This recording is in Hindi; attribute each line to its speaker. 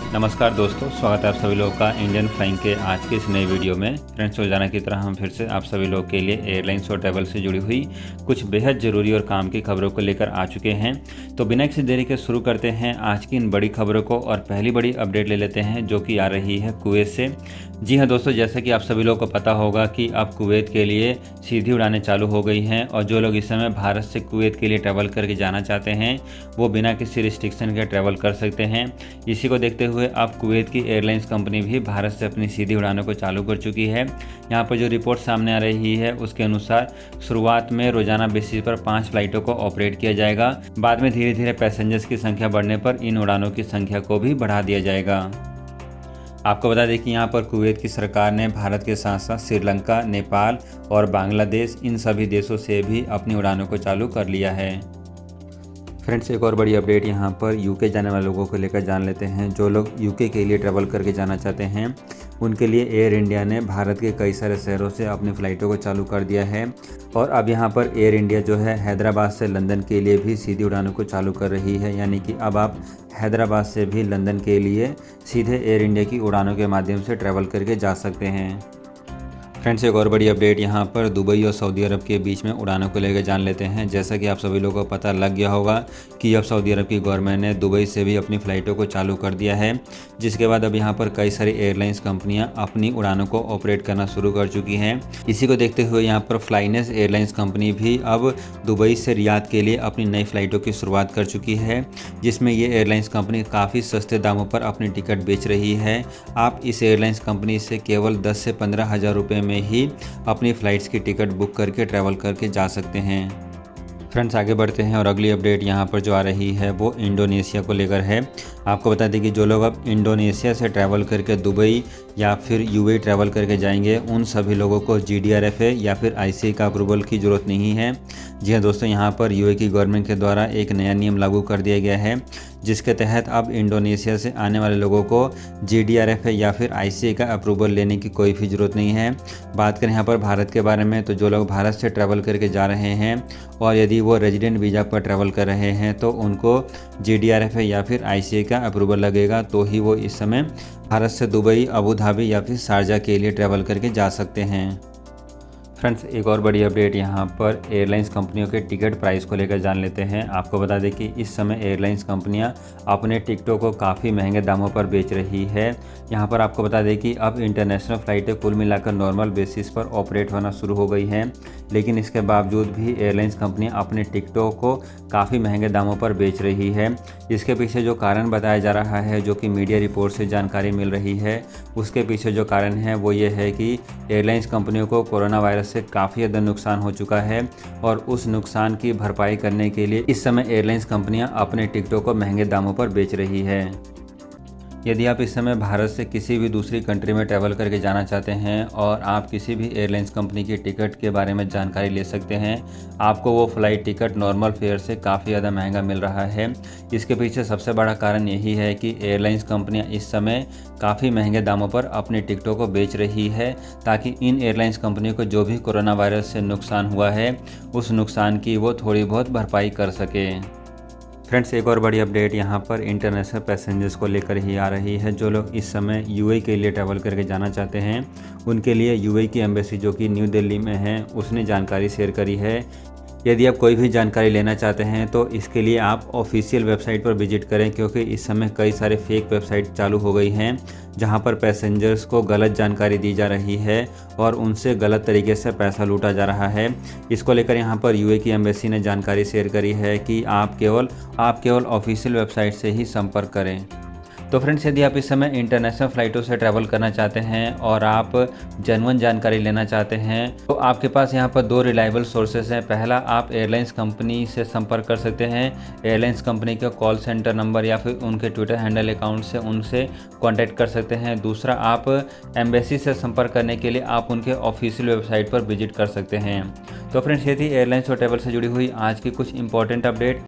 Speaker 1: नमस्कार दोस्तों, स्वागत है आप सभी लोगों का इंडियन फ्लाइंग के आज के इस नए वीडियो में। फ्रेंड्स, रोजाना की तरह हम फिर से आप सभी लोगों के लिए एयरलाइंस और ट्रैवल से जुड़ी हुई कुछ बेहद ज़रूरी और काम की खबरों को लेकर आ चुके हैं। तो बिना किसी देरी के शुरू करते हैं आज की इन बड़ी खबरों को और पहली बड़ी अपडेट ले लेते हैं जो कि आ रही है कुवैत से। जी हाँ दोस्तों, जैसा कि आप सभी लोगों को पता होगा कि अब कुवैत के लिए सीधी उड़ानें चालू हो गई हैं और जो लोग इस समय भारत से कुवैत के लिए ट्रैवल करके जाना चाहते हैं वो बिना किसी रिस्ट्रिक्शन के ट्रैवल कर सकते हैं। इसी को देखते हुए अब कुवैत की एयरलाइंस कंपनी भी भारत से अपनी सीधी उड़ानों को चालू कर चुकी है। यहाँ पर जो रिपोर्ट सामने आ रही है उसके अनुसार शुरुआत में रोजाना बेसिस पर 5 फ्लाइटों को ऑपरेट किया जाएगा। बाद में धीरे धीरे पैसेंजर्स की संख्या बढ़ने पर इन उड़ानों की संख्या को भी बढ़ा दिया जाएगा। आपको बता दें कि यहाँ पर कुवैत की सरकार ने भारत के साथ साथ श्रीलंका, नेपाल और बांग्लादेश इन सभी देशों से भी अपनी उड़ानों को चालू कर लिया है। फ्रेंड्स, एक और बड़ी अपडेट यहाँ पर यूके जाने वाले लोगों को लेकर जान लेते हैं। जो लोग यूके के लिए ट्रैवल करके जाना चाहते हैं उनके लिए एयर इंडिया ने भारत के कई सारे शहरों से अपनी फ़्लाइटों को चालू कर दिया है और अब यहाँ पर एयर इंडिया जो है हैदराबाद से लंदन के लिए भी सीधी उड़ानों को चालू कर रही है। यानी कि अब आप हैदराबाद से भी लंदन के लिए सीधे एयर इंडिया की उड़ानों के माध्यम से ट्रैवल करके जा सकते हैं। फ्रेंड्स, एक और बड़ी अपडेट यहाँ पर दुबई और सऊदी अरब के बीच में उड़ानों को लेकर जान लेते हैं। जैसा कि आप सभी लोगों को पता लग गया होगा कि अब सऊदी अरब की गवर्नमेंट ने दुबई से भी अपनी फ़्लाइटों को चालू कर दिया है, जिसके बाद अब यहाँ पर कई सारी एयरलाइंस कंपनियाँ अपनी उड़ानों को ऑपरेट करना शुरू कर चुकी हैं। इसी को देखते हुए यहाँ पर फ्लाइनेस एयरलाइंस कंपनी भी अब दुबई से रियाद के लिए अपनी नई फ़्लाइटों की शुरुआत कर चुकी है, जिसमें ये एयरलाइंस कंपनी काफ़ी सस्ते दामों पर अपनी टिकट बेच रही है। आप इस एयरलाइंस कंपनी से केवल 10 से 15 हज़ार रुपये में ही अपनी फ़्लाइट्स की टिकट बुक करके ट्रैवल करके जा सकते हैं। फ्रेंड्स, आगे बढ़ते हैं और अगली अपडेट यहाँ पर जो आ रही है वो इंडोनेशिया को लेकर है। आपको बता दें कि जो लोग अब इंडोनेशिया से ट्रैवल करके दुबई या फिर यूएई ट्रैवल करके जाएंगे उन सभी लोगों को GDRFA या फिर ICA का अप्रूवल की ज़रूरत नहीं है। जी हाँ दोस्तों, यहाँ पर यूएई की गवर्नमेंट के द्वारा एक नया नियम लागू कर दिया गया है, जिसके तहत अब इंडोनेशिया से आने वाले लोगों को GDRFA या फिर ICA का अप्रूवल लेने की कोई भी ज़रूरत नहीं है। बात करें यहाँ पर भारत के बारे में, तो जो लोग भारत से ट्रैवल करके जा रहे हैं और यदि वो रेजिडेंट वीज़ा पर ट्रैवल कर रहे हैं तो उनको GDRFA या फिर ICA का अप्रूवल लगेगा, तो ही वो इस समय भारत से दुबई, अबू धाबी या फिर शारजा के लिए ट्रैवल करके जा सकते हैं। फ्रेंड्स, एक और बड़ी अपडेट यहाँ पर एयरलाइंस कंपनियों के टिकट प्राइस को लेकर जान लेते हैं। आपको बता दें कि इस समय एयरलाइंस कंपनियाँ अपने टिकटों को काफ़ी महंगे दामों पर बेच रही है। यहाँ पर आपको बता दें कि अब इंटरनेशनल फ़्लाइटें कुल मिलाकर नॉर्मल बेसिस पर ऑपरेट होना शुरू हो गई हैं, लेकिन इसके बावजूद भी एयरलाइंस कंपनियाँ अपने टिकटों को काफ़ी महंगे दामों पर बेच रही है। इसके पीछे जो कारण बताया जा रहा है, जो कि मीडिया रिपोर्ट से जानकारी मिल रही है, उसके पीछे जो कारण है वो ये है कि एयरलाइंस कंपनियों को कोरोना वायरस से काफ़ी ज़्यादा नुकसान हो चुका है और उस नुकसान की भरपाई करने के लिए इस समय एयरलाइंस कंपनियां अपने टिकटों को महंगे दामों पर बेच रही है। यदि आप इस समय भारत से किसी भी दूसरी कंट्री में ट्रैवल करके जाना चाहते हैं और आप किसी भी एयरलाइंस कंपनी की टिकट के बारे में जानकारी ले सकते हैं, आपको वो फ़्लाइट टिकट नॉर्मल फेयर से काफ़ी ज़्यादा महंगा मिल रहा है। इसके पीछे सबसे बड़ा कारण यही है कि एयरलाइंस कंपनियां इस समय काफ़ी महंगे दामों पर अपनी टिकटों को बेच रही है, ताकि इन एयरलाइंस कंपनियों को जो भी कोरोना वायरस से नुकसान हुआ है उस नुकसान की वो थोड़ी बहुत भरपाई कर सके। फ्रेंड्स, एक और बड़ी अपडेट यहाँ पर इंटरनेशनल पैसेंजर्स को लेकर ही आ रही है। जो लोग इस समय यूएई के लिए ट्रैवल करके जाना चाहते हैं उनके लिए यूएई की एम्बेसी जो कि न्यू दिल्ली में है उसने जानकारी शेयर करी है। यदि आप कोई भी जानकारी लेना चाहते हैं तो इसके लिए आप ऑफिशियल वेबसाइट पर विजिट करें, क्योंकि इस समय कई सारे फेक वेबसाइट चालू हो गई हैं जहां पर पैसेंजर्स को गलत जानकारी दी जा रही है और उनसे गलत तरीके से पैसा लूटा जा रहा है। इसको लेकर यहां पर यूएई की एम्बेसी ने जानकारी शेयर करी है कि आप केवल ऑफिशियल वेबसाइट से ही संपर्क करें। तो फ्रेंड्स, यदि आप इस समय इंटरनेशनल फ़्लाइटों से ट्रैवल करना चाहते हैं और आप जेन्युइन जानकारी लेना चाहते हैं तो आपके पास यहाँ पर 2 रिलायबल सोर्सेस हैं। पहला, आप एयरलाइंस कंपनी से संपर्क कर सकते हैं। एयरलाइंस कंपनी का कॉल सेंटर नंबर या फिर उनके ट्विटर हैंडल अकाउंट से उनसे कॉन्टैक्ट कर सकते हैं। दूसरा, आप एम्बेसी से संपर्क करने के लिए आप उनके ऑफिशियल वेबसाइट पर विजिट कर सकते हैं। तो फ्रेंड्स, ये थी एयरलाइंस और ट्रैवल से जुड़ी हुई आज की कुछ इंपॉर्टेंट अपडेट।